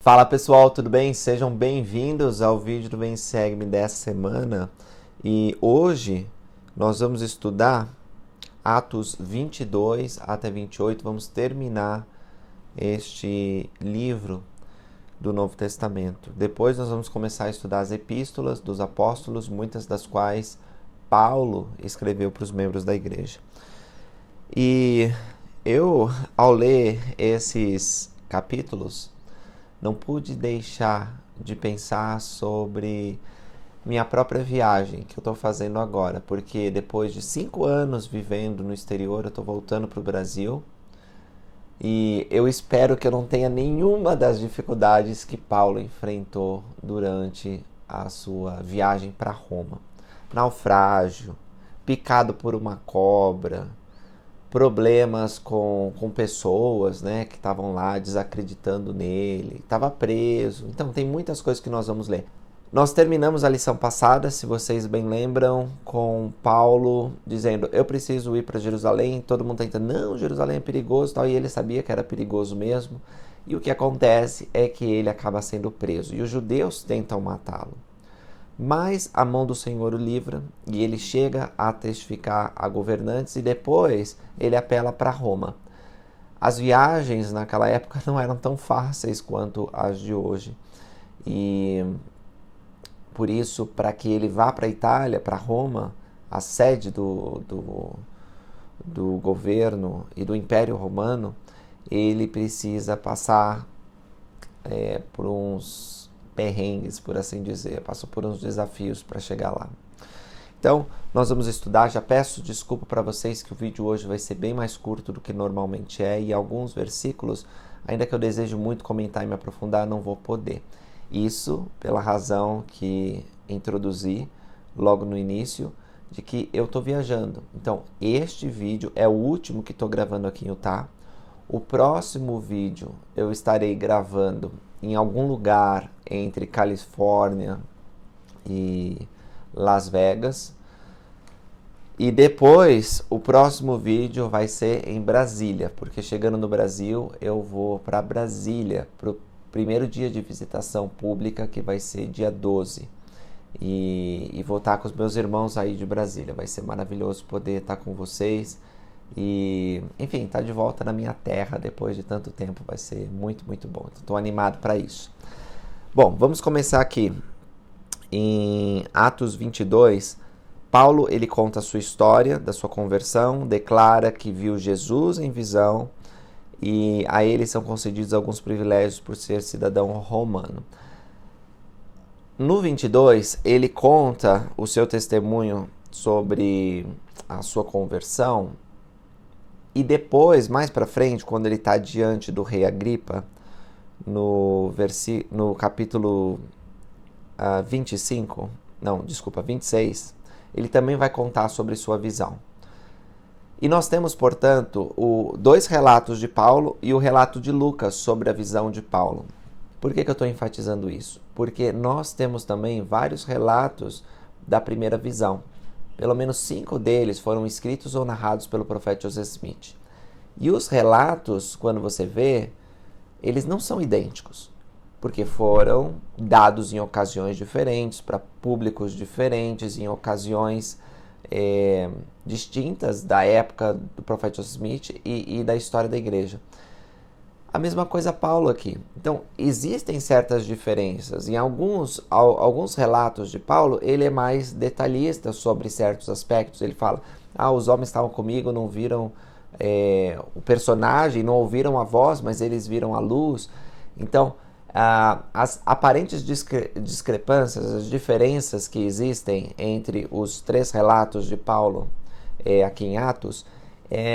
Fala pessoal, tudo bem? Sejam bem-vindos ao vídeo do Vem Segue-me dessa semana. E hoje nós vamos estudar Atos 22 até 28. Vamos terminar este livro do Novo Testamento. Depois nós vamos começar a estudar as epístolas dos apóstolos, muitas das quais Paulo escreveu para os membros da igreja. E eu, ao ler esses capítulos, não pude deixar de pensar sobre minha própria viagem que eu estou fazendo agora, porque depois de 5 anos vivendo no exterior, eu estou voltando para o Brasil e eu espero que eu não tenha nenhuma das dificuldades que Paulo enfrentou durante a sua viagem para Roma. Naufrágio, picado por uma cobra, problemas com pessoas, né, que estavam lá desacreditando nele, estava preso. Então tem muitas coisas que nós vamos ler. Nós terminamos a lição passada, se vocês bem lembram, com Paulo dizendo: eu preciso ir para Jerusalém. Todo mundo está dizendo: não, Jerusalém é perigoso, tal, e ele sabia que era perigoso mesmo. E o que acontece é que ele acaba sendo preso e os judeus tentam matá-lo. Mas a mão do Senhor o livra e ele chega a testificar a governantes e depois ele apela para Roma. As viagens naquela época não eram tão fáceis quanto as de hoje. E por isso, para que ele vá para a Itália, para Roma, a sede do governo e do Império Romano, ele precisa passar por uns perrengues, por assim dizer, passou por uns desafios para chegar lá. Então, nós vamos estudar. Já peço desculpa para vocês que o vídeo hoje vai ser bem mais curto do que normalmente é, e alguns versículos, ainda que eu desejo muito comentar e me aprofundar, não vou poder. Isso pela razão que introduzi logo no início, de que eu estou viajando. Então, este vídeo é o último que estou gravando aqui em Utah. O próximo vídeo eu estarei gravando em algum lugar entre Califórnia e Las Vegas. E depois, o próximo vídeo vai ser em Brasília, porque chegando no Brasil, eu vou para Brasília, para o primeiro dia de visitação pública, que vai ser dia 12. E vou estar com os meus irmãos aí de Brasília. Vai ser maravilhoso poder estar com vocês. E, enfim, estar de volta na minha terra depois de tanto tempo vai ser muito, muito bom. Estou animado para isso. Bom, vamos começar aqui. Em Atos 22, Paulo ele conta a sua história da sua conversão, declara que viu Jesus em visão e a ele são concedidos alguns privilégios por ser cidadão romano. No 22, ele conta o seu testemunho sobre a sua conversão. E depois, mais para frente, quando ele está diante do rei Agripa, no capítulo 26, ele também vai contar sobre sua visão. E nós temos, portanto, dois relatos de Paulo e o relato de Lucas sobre a visão de Paulo. Por que eu estou enfatizando isso? Porque nós temos também vários relatos da primeira visão. Pelo menos 5 deles foram escritos ou narrados pelo profeta Joseph Smith. E os relatos, quando você vê, eles não são idênticos, porque foram dados em ocasiões diferentes, para públicos diferentes, em ocasiões distintas da época do profeta Joseph Smith e da história da igreja. A mesma coisa Paulo aqui. Então, existem certas diferenças. Em alguns relatos de Paulo, ele é mais detalhista sobre certos aspectos. Ele fala: os homens estavam comigo, não viram o personagem, não ouviram a voz, mas eles viram a luz. Então, as aparentes discrepâncias, as diferenças que existem entre os 3 relatos de Paulo aqui em Atos,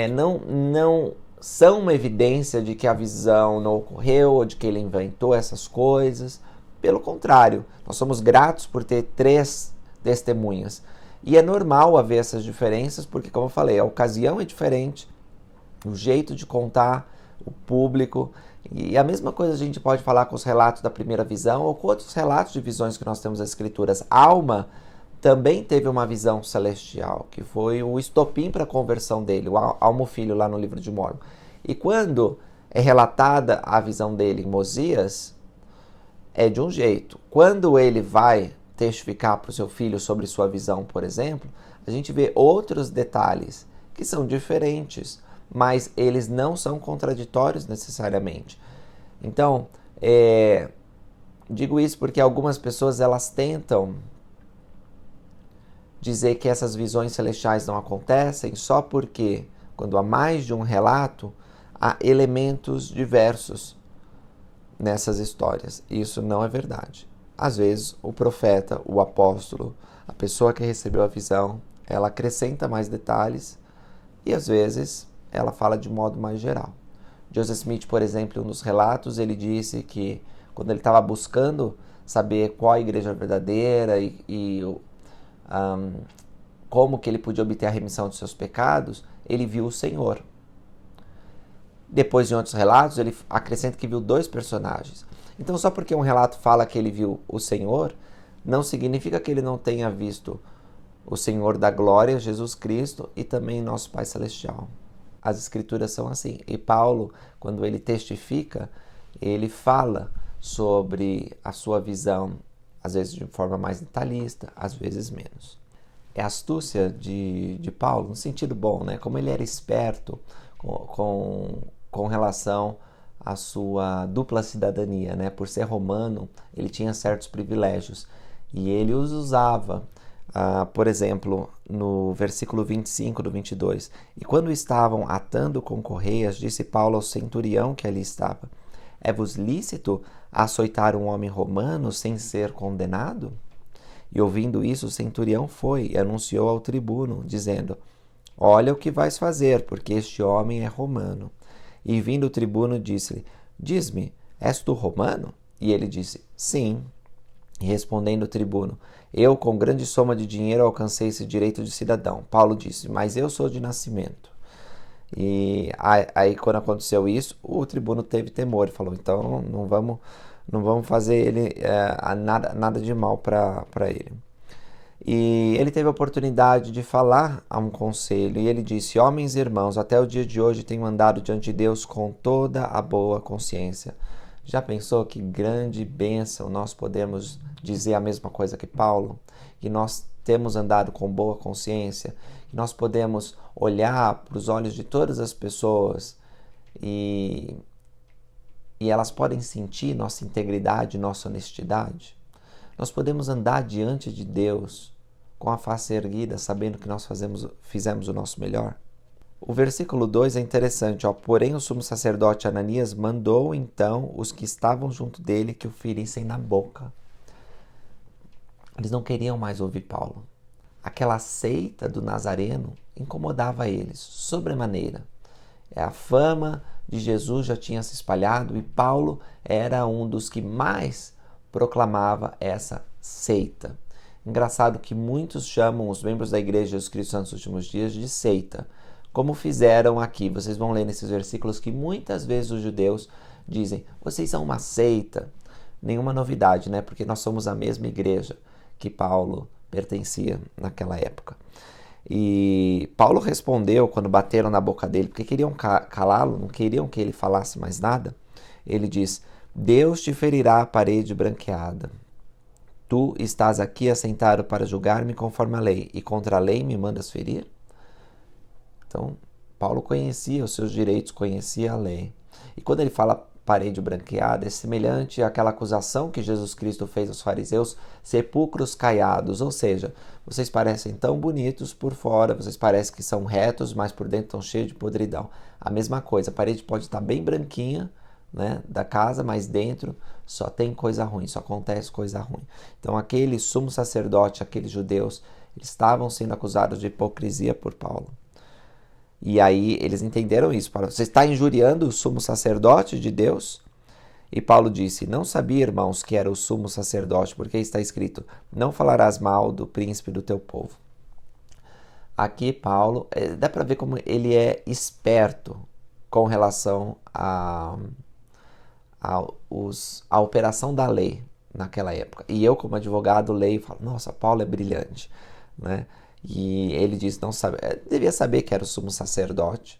não são uma evidência de que a visão não ocorreu ou de que ele inventou essas coisas. Pelo contrário, nós somos gratos por ter 3 testemunhas. E é normal haver essas diferenças, porque, como eu falei, a ocasião é diferente, o jeito de contar, o público. E a mesma coisa a gente pode falar com os relatos da primeira visão ou com outros relatos de visões que nós temos nas Escrituras. Alma também teve uma visão celestial, que foi o estopim para a conversão dele, o Almo Filho, lá no livro de Mórmon. E quando é relatada a visão dele em Mosias, é de um jeito. Quando ele vai testificar para o seu filho sobre sua visão, por exemplo, a gente vê outros detalhes que são diferentes, mas eles não são contraditórios necessariamente. Então, digo isso porque algumas pessoas elas tentam dizer que essas visões celestiais não acontecem só porque, quando há mais de um relato, há elementos diversos nessas histórias. Isso não é verdade. Às vezes, o profeta, o apóstolo, a pessoa que recebeu a visão, ela acrescenta mais detalhes e, às vezes, ela fala de modo mais geral. Joseph Smith, por exemplo, nos relatos, ele disse que quando ele estava buscando saber qual a igreja verdadeira e como que ele podia obter a remissão de seus pecados, ele viu o Senhor. Depois, em outros relatos, ele acrescenta que viu 2 personagens. Então, só porque um relato fala que ele viu o Senhor, não significa que ele não tenha visto o Senhor da glória, Jesus Cristo, e também nosso Pai Celestial. As Escrituras são assim. E Paulo, quando ele testifica, ele fala sobre a sua visão, às vezes de forma mais detalhista, às vezes menos. É a astúcia de Paulo, no sentido bom, né? Como ele era esperto com relação à sua dupla cidadania, né? Por ser romano, ele tinha certos privilégios e ele os usava. Por exemplo, no versículo 25 do 22, e quando estavam atando com correias, disse Paulo ao centurião que ali estava, é-vos lícito açoitar um homem romano sem ser condenado? E ouvindo isso, o centurião foi e anunciou ao tribuno, dizendo, olha o que vais fazer, porque este homem é romano. E vindo o tribuno, disse-lhe, diz-me, és tu romano? E ele disse, sim. E respondendo o tribuno, eu com grande soma de dinheiro alcancei esse direito de cidadão. Paulo disse, mas eu sou de nascimento. E aí quando aconteceu isso, o tribuno teve temor e falou, então não vamos fazer ele nada de mal para ele. E ele teve a oportunidade de falar a um conselho, e ele disse, homens e irmãos, até o dia de hoje tenho andado diante de Deus com toda a boa consciência. Já pensou que grande bênção nós podemos dizer a mesma coisa que Paulo? Que nós temos andado com boa consciência, que nós podemos olhar para os olhos de todas as pessoas e elas podem sentir nossa integridade, nossa honestidade. Nós podemos andar diante de Deus com a face erguida, sabendo que nós fizemos o nosso melhor. O versículo 2 é interessante, porém o sumo sacerdote Ananias mandou então os que estavam junto dele que o ferissem na boca. Eles não queriam mais ouvir Paulo. Aquela seita do Nazareno incomodava eles, sobremaneira. A fama de Jesus já tinha se espalhado e Paulo era um dos que mais proclamava essa seita. Engraçado que muitos chamam os membros da Igreja de Jesus Cristo Santos nos últimos dias de seita, como fizeram aqui. Vocês vão ler nesses versículos que muitas vezes os judeus dizem, vocês são uma seita. Nenhuma novidade, né? Porque nós somos a mesma igreja que Paulo pertencia naquela época. E Paulo respondeu quando bateram na boca dele, porque queriam calá-lo, não queriam que ele falasse mais nada. Ele diz, Deus te ferirá a parede branqueada. Tu estás aqui assentado para julgar-me conforme a lei, e contra a lei me mandas ferir? Então, Paulo conhecia os seus direitos, conhecia a lei. E quando ele fala parede branqueada, é semelhante àquela acusação que Jesus Cristo fez aos fariseus, sepulcros caiados, ou seja, vocês parecem tão bonitos por fora, vocês parecem que são retos, mas por dentro estão cheios de podridão. A mesma coisa, a parede pode estar bem branquinha, né, da casa, mas dentro só tem coisa ruim, só acontece coisa ruim. Então aquele sumo sacerdote, aqueles judeus, eles estavam sendo acusados de hipocrisia por Paulo. E aí eles entenderam isso. Paulo, você está injuriando o sumo sacerdote de Deus? E Paulo disse, não sabia, irmãos, que era o sumo sacerdote, porque está escrito, não falarás mal do príncipe do teu povo. Aqui Paulo, dá para ver como ele é esperto com relação à operação da lei naquela época. E eu, como advogado, leio e falo, nossa, Paulo é brilhante, né? E ele diz, não sabe, devia saber que era o sumo sacerdote.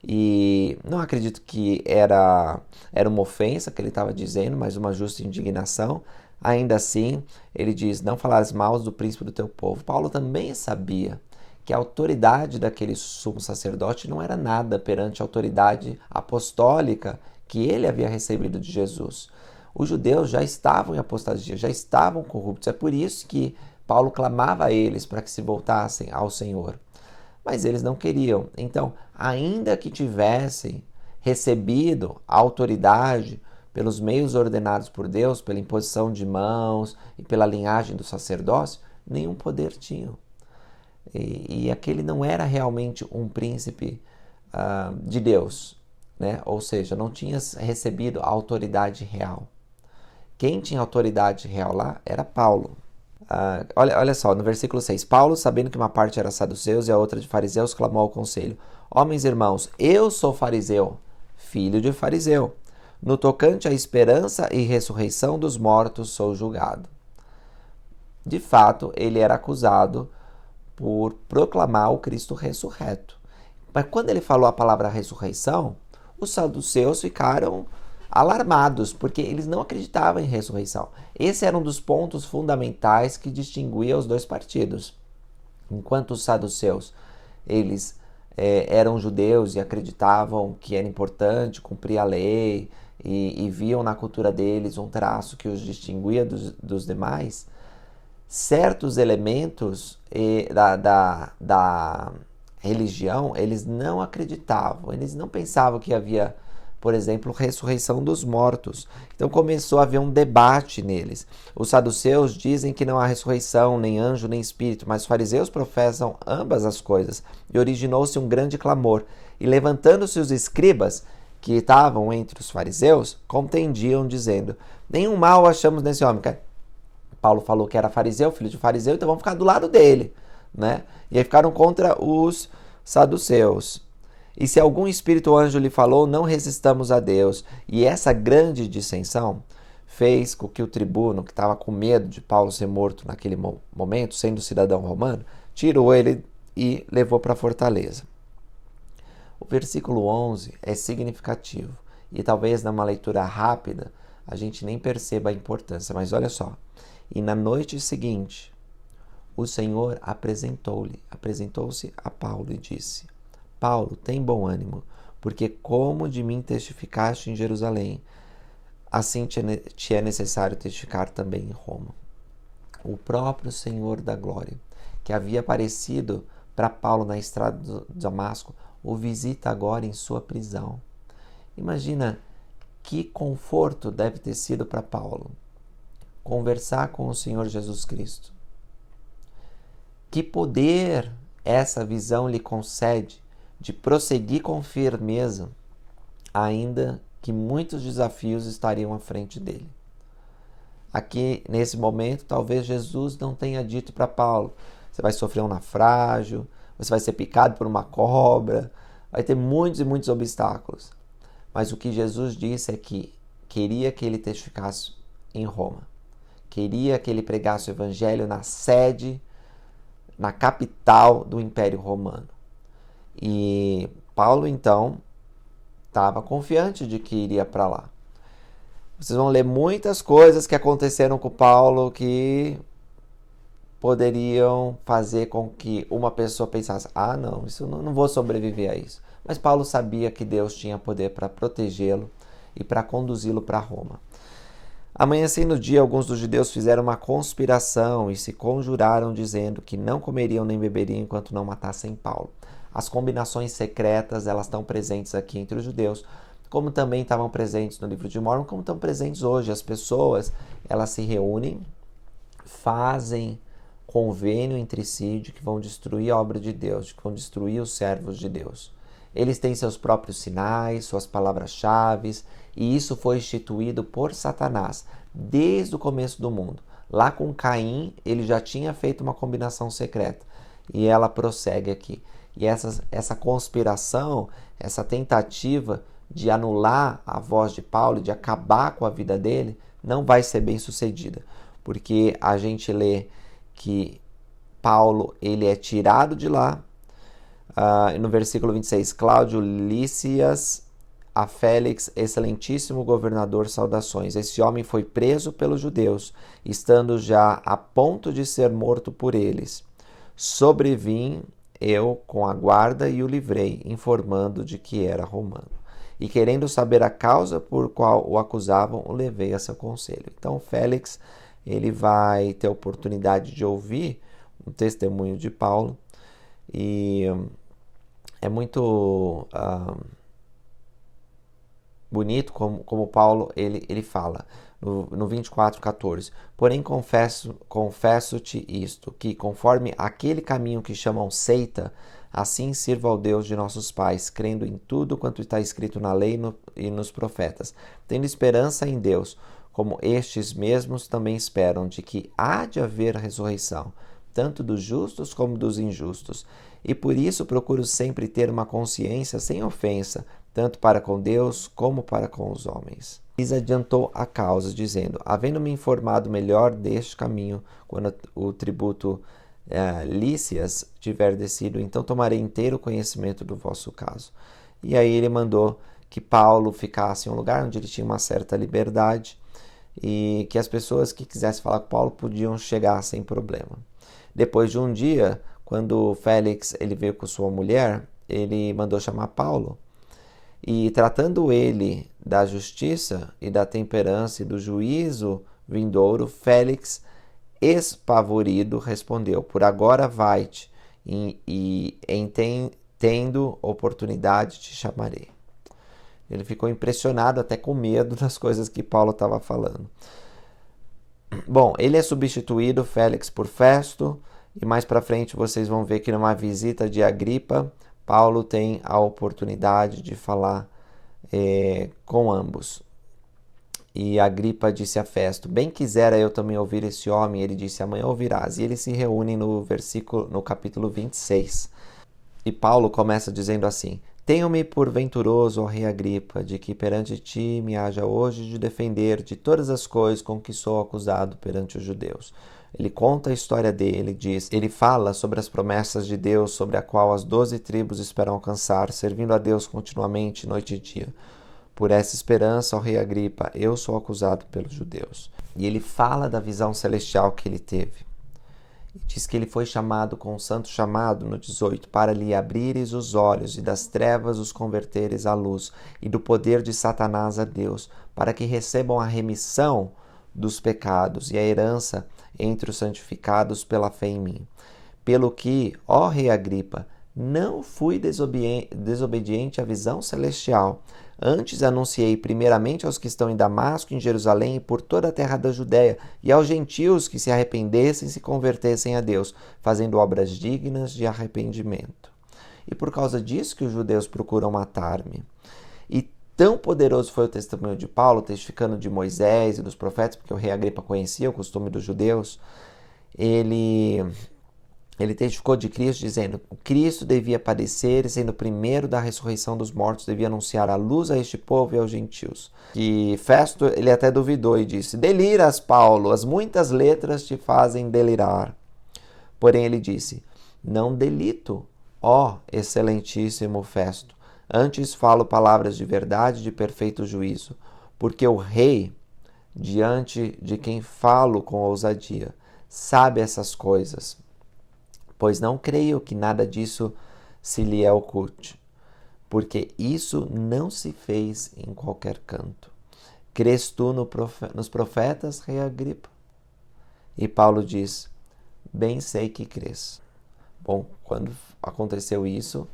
E não acredito que era uma ofensa que ele estava dizendo, mas uma justa indignação. Ainda assim, ele diz, não falares mal do príncipe do teu povo. Paulo também sabia que a autoridade daquele sumo sacerdote não era nada perante a autoridade apostólica que ele havia recebido de Jesus. Os judeus já estavam em apostasia, já estavam corruptos. É por isso que Paulo clamava a eles para que se voltassem ao Senhor. Mas eles não queriam. Então, ainda que tivessem recebido a autoridade pelos meios ordenados por Deus, pela imposição de mãos e pela linhagem do sacerdócio, nenhum poder tinham. E aquele não era realmente um príncipe de Deus, né? Ou seja, não tinha recebido a autoridade real. Quem tinha autoridade real lá era Paulo. Olha só, no versículo 6, Paulo, sabendo que uma parte era saduceus e a outra de fariseus, clamou ao conselho: Homens irmãos, eu sou fariseu, filho de fariseu. No tocante à esperança e ressurreição dos mortos, sou julgado. De fato, ele era acusado por proclamar o Cristo ressurreto. Mas quando ele falou a palavra ressurreição, os saduceus ficaram alarmados, porque eles não acreditavam em ressurreição. Esse era um dos pontos fundamentais que distinguia os dois partidos. Enquanto os saduceus, eles eram judeus e acreditavam que era importante cumprir a lei e viam na cultura deles um traço que os distinguia dos demais, certos elementos da religião, eles não acreditavam, eles não pensavam que havia, por exemplo, ressurreição dos mortos. Então começou a haver um debate neles. Os saduceus dizem que não há ressurreição, nem anjo, nem espírito, mas os fariseus professam ambas as coisas. E originou-se um grande clamor. E levantando-se os escribas, que estavam entre os fariseus, contendiam, dizendo: Nenhum mal achamos nesse homem. Paulo falou que era fariseu, filho de fariseu, então vamos ficar do lado dele, né? E aí ficaram contra os saduceus. E se algum espírito ou anjo lhe falou, não resistamos a Deus. E essa grande dissensão fez com que o tribuno, que estava com medo de Paulo ser morto naquele momento, sendo cidadão romano, tirou ele e levou para a fortaleza. O versículo 11 é significativo. E talvez numa leitura rápida a gente nem perceba a importância. Mas olha só. E na noite seguinte, o Senhor apresentou-se a Paulo e disse: Paulo, tem bom ânimo, porque como de mim testificaste em Jerusalém, assim te é necessário testificar também em Roma. O próprio Senhor da glória, que havia aparecido para Paulo na estrada de Damasco, o visita agora em sua prisão. Imagina que conforto deve ter sido para Paulo conversar com o Senhor Jesus Cristo. Que poder essa visão lhe concede de prosseguir com firmeza, ainda que muitos desafios estariam à frente dele. Aqui, nesse momento, talvez Jesus não tenha dito para Paulo: você vai sofrer um naufrágio, você vai ser picado por uma cobra, vai ter muitos e muitos obstáculos. Mas o que Jesus disse é que queria que ele testificasse em Roma. Queria que ele pregasse o evangelho na sede, na capital do Império Romano. E Paulo, então, estava confiante de que iria para lá. Vocês vão ler muitas coisas que aconteceram com Paulo que poderiam fazer com que uma pessoa pensasse: não, isso não vou sobreviver a isso. Mas Paulo sabia que Deus tinha poder para protegê-lo e para conduzi-lo para Roma. Amanhecendo o dia, alguns dos judeus fizeram uma conspiração e se conjuraram, dizendo que não comeriam nem beberiam enquanto não matassem Paulo. As combinações secretas, elas estão presentes aqui entre os judeus, como também estavam presentes no livro de Mórmon, como estão presentes hoje. As pessoas, elas se reúnem, fazem convênio entre si de que vão destruir a obra de Deus, de que vão destruir os servos de Deus. Eles têm seus próprios sinais, suas palavras-chave, e isso foi instituído por Satanás desde o começo do mundo. Lá com Caim, ele já tinha feito uma combinação secreta, e ela prossegue aqui. E essa conspiração, essa tentativa de anular a voz de Paulo, de acabar com a vida dele, não vai ser bem sucedida, porque a gente lê que Paulo ele é tirado de lá, No versículo 26, Cláudio Lísias, a Félix, excelentíssimo governador, saudações. Esse homem foi preso pelos judeus, estando já a ponto de ser morto por eles. Sobrevim eu com a guarda e o livrei, informando de que era romano. E querendo saber a causa por qual o acusavam, o levei a seu conselho. Então, Félix, ele vai ter a oportunidade de ouvir o testemunho de Paulo. E é muito bonito como Paulo ele fala no 24:14. Porém, confesso-te isto, que conforme aquele caminho que chamam seita, assim sirva ao Deus de nossos pais, crendo em tudo quanto está escrito na lei e nos profetas, tendo esperança em Deus, como estes mesmos também esperam de que há de haver ressurreição, tanto dos justos como dos injustos. E por isso procuro sempre ter uma consciência sem ofensa, tanto para com Deus como para com os homens. Lhes adiantou a causa, dizendo, havendo-me informado melhor deste caminho, quando o tributo Lísias tiver descido, então tomarei inteiro conhecimento do vosso caso. E aí ele mandou que Paulo ficasse em um lugar onde ele tinha uma certa liberdade e que as pessoas que quisessem falar com Paulo podiam chegar sem problema. Depois de um dia, quando Félix ele veio com sua mulher, ele mandou chamar Paulo. E tratando ele da justiça e da temperança e do juízo vindouro, Félix, espavorido, respondeu, por agora vai-te, e tendo oportunidade te chamarei. Ele ficou impressionado, até com medo das coisas que Paulo estava falando. Bom, ele é substituído, Félix, por Festo, e mais para frente vocês vão ver que numa visita de Agripa, Paulo tem a oportunidade de falar com ambos. E Agripa disse a Festo, bem quisera eu também ouvir esse homem. Ele disse, amanhã ouvirás. E eles se reúnem no capítulo 26. E Paulo começa dizendo assim, tenho-me por venturoso, ó rei Agripa, de que perante ti me haja hoje de defender de todas as coisas com que sou acusado perante os judeus. Ele conta a história dele, ele fala sobre as promessas de Deus, sobre a qual as 12 tribos esperam alcançar, servindo a Deus continuamente, noite e dia. Por essa esperança, ó rei Agripa, eu sou acusado pelos judeus. E ele fala da visão celestial que ele teve. Diz que ele foi chamado com um santo chamado, no 18, para lhe abrires os olhos e das trevas os converteres à luz, e do poder de Satanás a Deus, para que recebam a remissão dos pecados e a herança entre os santificados pela fé em mim. Pelo que, ó rei Agripa, não fui desobediente à visão celestial. Antes anunciei primeiramente aos que estão em Damasco, em Jerusalém e por toda a terra da Judéia, e aos gentios que se arrependessem e se convertessem a Deus, fazendo obras dignas de arrependimento. E por causa disso que os judeus procuram matar-me. E tão poderoso foi o testemunho de Paulo, testificando de Moisés e dos profetas, porque o rei Agripa conhecia o costume dos judeus. Ele testificou de Cristo, dizendo, Cristo devia padecer, e sendo o primeiro da ressurreição dos mortos, devia anunciar a luz a este povo e aos gentios. E Festo, ele até duvidou e disse, deliras, Paulo, as muitas letras te fazem delirar. Porém ele disse, não delito, ó excelentíssimo Festo, antes falo palavras de verdade e de perfeito juízo, porque o rei, diante de quem falo com ousadia, sabe essas coisas, pois não creio que nada disso se lhe é oculte, porque isso não se fez em qualquer canto. Crês tu nos profetas, rei Agripa? E Paulo diz, bem sei que crês. Bom, quando aconteceu isso,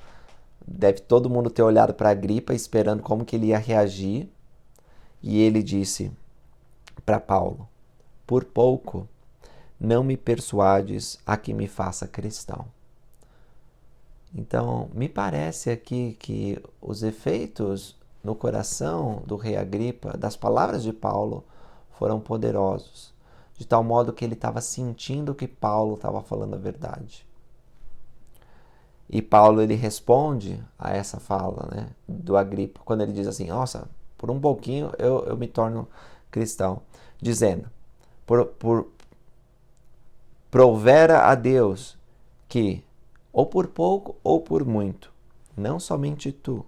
deve todo mundo ter olhado para Agripa, esperando como que ele ia reagir, e ele disse para Paulo, por pouco não me persuades a que me faça cristão. Então, me parece aqui que os efeitos no coração do rei Agripa, das palavras de Paulo, foram poderosos, de tal modo que ele estava sentindo que Paulo estava falando a verdade. E Paulo, ele responde a essa fala, né, do Agripa, quando ele diz assim, nossa, por um pouquinho eu me torno cristão, dizendo, provera a Deus que, ou por pouco ou por muito, não somente tu,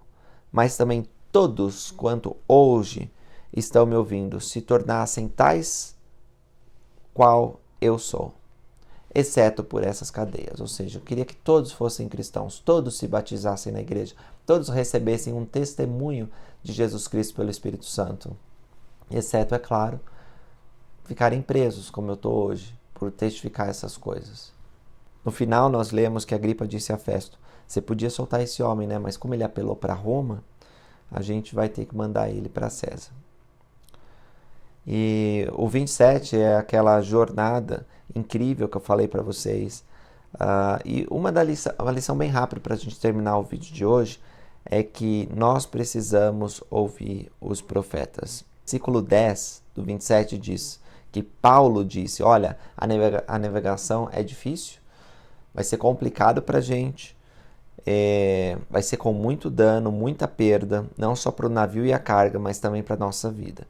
mas também todos quanto hoje estão me ouvindo se tornassem tais qual eu sou, exceto por essas cadeias. Ou seja, eu queria que todos fossem cristãos, todos se batizassem na igreja, todos recebessem um testemunho de Jesus Cristo pelo Espírito Santo, exceto, é claro, ficarem presos, como eu estou hoje, por testificar essas coisas. No final, nós lemos que Agripa disse a Festo: você podia soltar esse homem, né? Mas como ele apelou para Roma, a gente vai ter que mandar ele para César. E o 27 é aquela jornada incrível que eu falei para vocês. E uma lição bem rápida para a gente terminar o vídeo de hoje é que nós precisamos ouvir os profetas. Versículo 10 do 27 diz que Paulo disse: olha, a navegação é difícil, vai ser complicado para a gente, vai ser com muito dano, muita perda, não só para o navio e a carga, mas também para a nossa vida.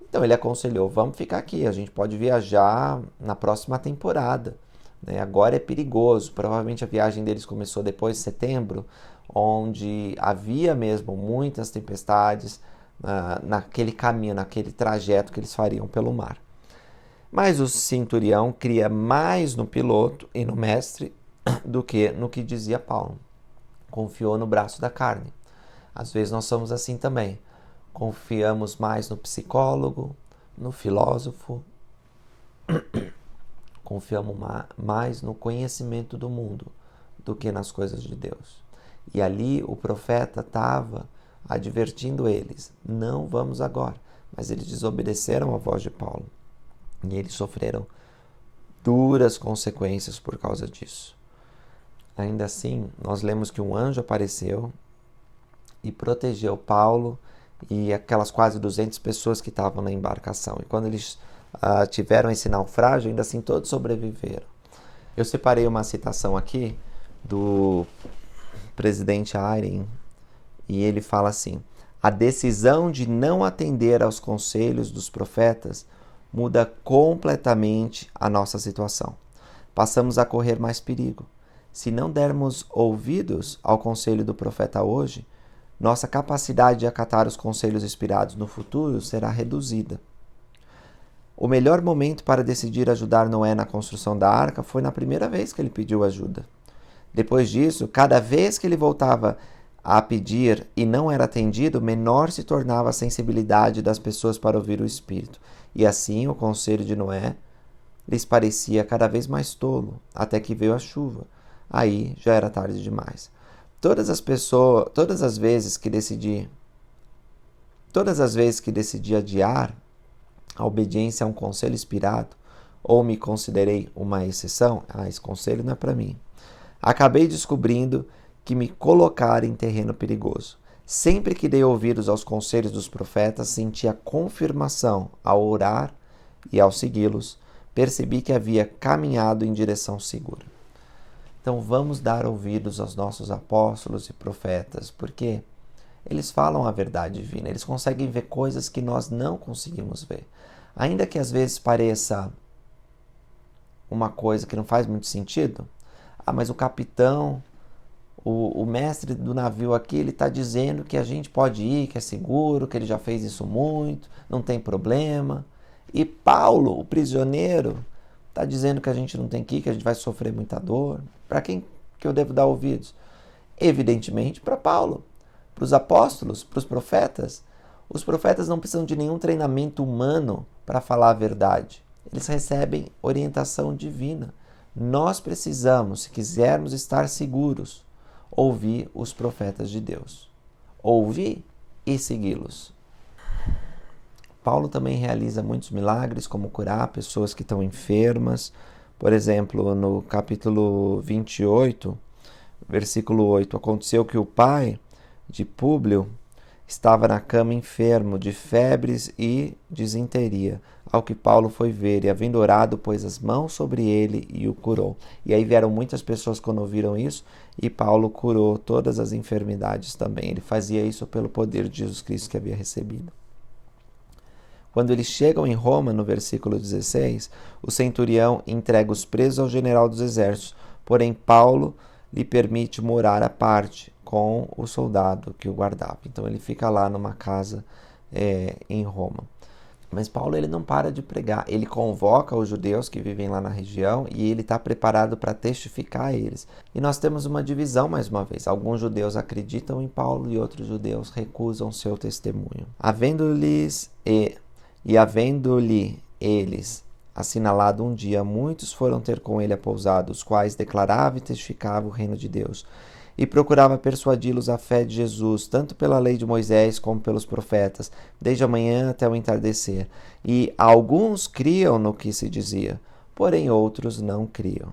Então ele aconselhou: vamos ficar aqui, a gente pode viajar na próxima temporada, né? Agora é perigoso, provavelmente a viagem deles começou depois de setembro, onde havia mesmo muitas tempestades naquele caminho, naquele trajeto que eles fariam pelo mar. Mas o centurião cria mais no piloto e no mestre do que no que dizia Paulo. Confiou no braço da carne. Às vezes nós somos assim também. Confiamos mais no psicólogo, no filósofo, confiamos mais no conhecimento do mundo do que nas coisas de Deus. E ali o profeta estava advertindo eles: não vamos agora. Mas eles desobedeceram a voz de Paulo e eles sofreram duras consequências por causa disso. Ainda assim, nós lemos que um anjo apareceu e protegeu Paulo e aquelas quase 200 pessoas que estavam na embarcação. E quando eles tiveram esse naufrágio, ainda assim todos sobreviveram. Eu separei uma citação aqui do presidente Eyring e ele fala assim: a decisão de não atender aos conselhos dos profetas muda completamente a nossa situação. Passamos a correr mais perigo. Se não dermos ouvidos ao conselho do profeta hoje, nossa capacidade de acatar os conselhos inspirados no futuro será reduzida. O melhor momento para decidir ajudar Noé na construção da arca foi na primeira vez que ele pediu ajuda. Depois disso, cada vez que ele voltava a pedir e não era atendido, menor se tornava a sensibilidade das pessoas para ouvir o Espírito. E assim o conselho de Noé lhes parecia cada vez mais tolo, até que veio a chuva. Aí já era tarde demais. Todas as vezes que decidi adiar a obediência a um conselho inspirado, ou me considerei uma exceção, esse conselho não é para mim, acabei descobrindo que me colocara em terreno perigoso. Sempre que dei ouvidos aos conselhos dos profetas, senti a confirmação ao orar e ao segui-los, percebi que havia caminhado em direção segura. Então vamos dar ouvidos aos nossos apóstolos e profetas, porque eles falam a verdade divina, eles conseguem ver coisas que nós não conseguimos ver. Ainda que às vezes pareça uma coisa que não faz muito sentido, mas o capitão, o mestre do navio aqui, ele está dizendo que a gente pode ir, que é seguro, que ele já fez isso muito, não tem problema. E Paulo, o prisioneiro, está dizendo que a gente não tem que ir, que a gente vai sofrer muita dor. Para quem que eu devo dar ouvidos? Evidentemente para Paulo, para os apóstolos, para os profetas. Os profetas não precisam de nenhum treinamento humano para falar a verdade. Eles recebem orientação divina. Nós precisamos, se quisermos estar seguros, ouvir os profetas de Deus. Ouvir e segui-los. Paulo também realiza muitos milagres, como curar pessoas que estão enfermas. Por exemplo, no capítulo 28, versículo 8, aconteceu que o pai de Públio estava na cama enfermo de febres e disenteria, ao que Paulo foi ver, e havendo orado, pôs as mãos sobre ele e o curou. E aí vieram muitas pessoas quando ouviram isso, e Paulo curou todas as enfermidades também. Ele fazia isso pelo poder de Jesus Cristo que havia recebido. Quando eles chegam em Roma, no versículo 16, o centurião entrega os presos ao general dos exércitos, porém Paulo lhe permite morar à parte com o soldado que o guardava. Então ele fica lá numa casa em Roma. Mas Paulo ele não para de pregar, ele convoca os judeus que vivem lá na região e ele está preparado para testificar a eles. E nós temos uma divisão mais uma vez, alguns judeus acreditam em Paulo e outros judeus recusam seu testemunho. Havendo-lhe eles assinalado um dia, muitos foram ter com ele a pousada, os quais declarava e testificava o reino de Deus. E procurava persuadi-los à fé de Jesus, tanto pela lei de Moisés como pelos profetas, desde a manhã até o entardecer. E alguns criam no que se dizia, porém outros não criam.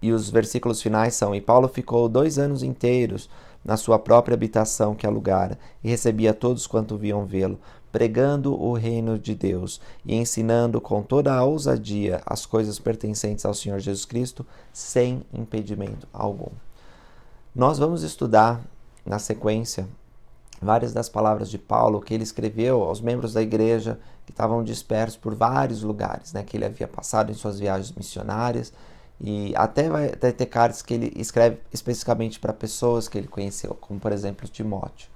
E os versículos finais são: E Paulo ficou 2 anos inteiros na sua própria habitação que alugara, e recebia todos quanto viam vê-lo, pregando o reino de Deus e ensinando com toda a ousadia as coisas pertencentes ao Senhor Jesus Cristo, sem impedimento algum. Nós vamos estudar, na sequência, várias das palavras de Paulo que ele escreveu aos membros da igreja que estavam dispersos por vários lugares, que ele havia passado em suas viagens missionárias, e até vai ter cartas que ele escreve especificamente para pessoas que ele conheceu, como por exemplo Timóteo,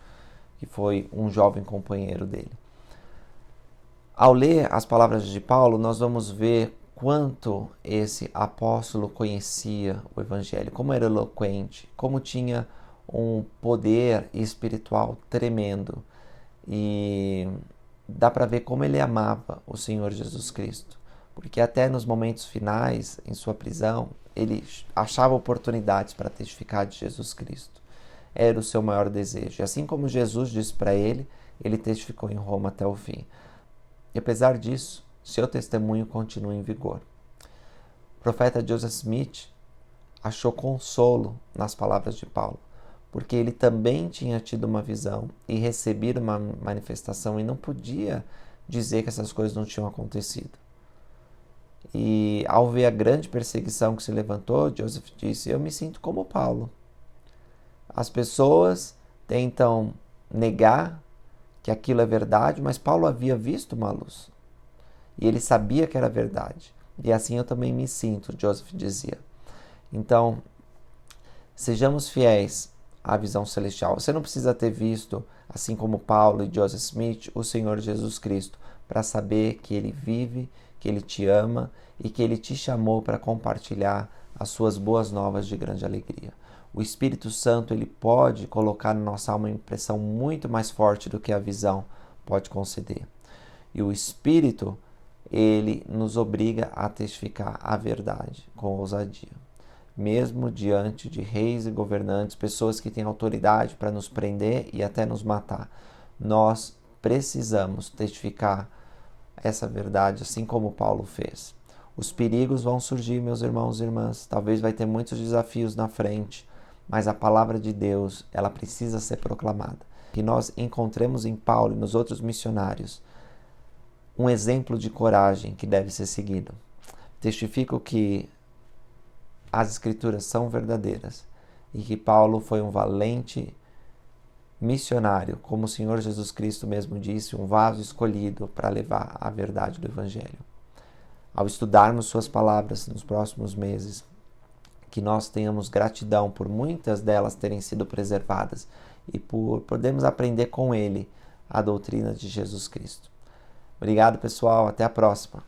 que foi um jovem companheiro dele. Ao ler as palavras de Paulo, nós vamos ver quanto esse apóstolo conhecia o Evangelho, como era eloquente, como tinha um poder espiritual tremendo. E dá para ver como ele amava o Senhor Jesus Cristo, porque até nos momentos finais, em sua prisão, ele achava oportunidades para testificar de Jesus Cristo. Era o seu maior desejo. E assim como Jesus disse para ele, ele testificou em Roma até o fim. E apesar disso, seu testemunho continua em vigor. O profeta Joseph Smith achou consolo nas palavras de Paulo, porque ele também tinha tido uma visão e recebido uma manifestação e não podia dizer que essas coisas não tinham acontecido. E ao ver a grande perseguição que se levantou, Joseph disse: eu me sinto como Paulo. As pessoas tentam negar que aquilo é verdade, mas Paulo havia visto uma luz. E ele sabia que era verdade. E assim eu também me sinto, Joseph dizia. Então, sejamos fiéis à visão celestial. Você não precisa ter visto, assim como Paulo e Joseph Smith, o Senhor Jesus Cristo, para saber que Ele vive, que Ele te ama e que Ele te chamou para compartilhar as suas boas novas de grande alegria. O Espírito Santo ele pode colocar na nossa alma uma impressão muito mais forte do que a visão pode conceder. E o Espírito ele nos obriga a testificar a verdade com ousadia. Mesmo diante de reis e governantes, pessoas que têm autoridade para nos prender e até nos matar, nós precisamos testificar essa verdade, assim como Paulo fez. Os perigos vão surgir, meus irmãos e irmãs. Talvez vai ter muitos desafios na frente, mas a palavra de Deus, ela precisa ser proclamada. Que nós encontremos em Paulo e nos outros missionários um exemplo de coragem que deve ser seguido. Testifico que as Escrituras são verdadeiras e que Paulo foi um valente missionário, como o Senhor Jesus Cristo mesmo disse, um vaso escolhido para levar a verdade do Evangelho. Ao estudarmos suas palavras nos próximos meses, que nós tenhamos gratidão por muitas delas terem sido preservadas e por podermos aprender com ele a doutrina de Jesus Cristo. Obrigado, pessoal. Até a próxima.